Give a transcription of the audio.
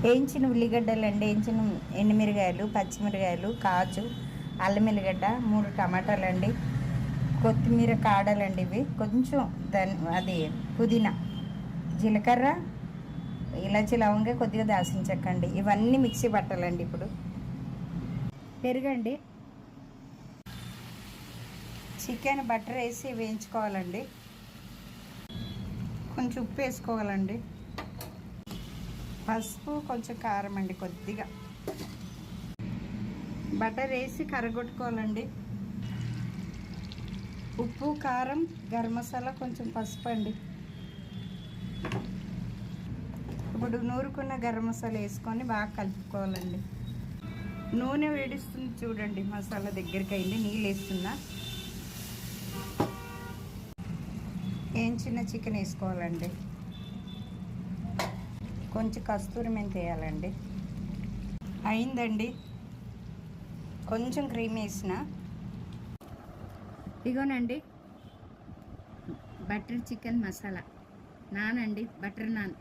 వేయించిన ఉల్లిగడ్డలు అండి, వేయించిన ఎండుమిరగాయలు, పచ్చిమిరకాయలు, కాజు, అల్లం ఎల్లిగడ్డ, 3 టమాటాలు అండి, కొత్తిమీర కాడలండి, ఇవి కొంచెం అది పుదీనా, జీలకర్ర, ఇలాచి, లవంగా, కొద్దిగా దాల్చిన చెక్క అండి. ఇవన్నీ మిక్సీ పట్టాలండి. ఇప్పుడు పెరుగండి, చికెన్ బటర్ వేసి వేయించుకోవాలండి. కొంచెం ఉప్పు వేసుకోవాలండి, పసుపు, కొంచెం కారం అండి, కొద్దిగా బటర్ వేసి కరగొట్టుకోవాలండి. ఉప్పు, కారం, గరం మసాలా, కొంచెం పసుపు అండి. ఇప్పుడు నూరుకున్న గరం మసాలా వేసుకొని బాగా కలుపుకోవాలండి. నూనె వేడిస్తుంది చూడండి, మసాలా దగ్గరికి అయింది, నీళ్ళు వేస్తున్నా. వేయించిన చికెన్ వేసుకోవాలండి, కొంచెం కస్తూరి మెంతి వేయాలండి. అయిందండి, కొంచెం క్రీమ్ వేసిన. ఇగోనండి బటర్ చికెన్ మసాలా, నాన్ అండి, బటర్ నాన్.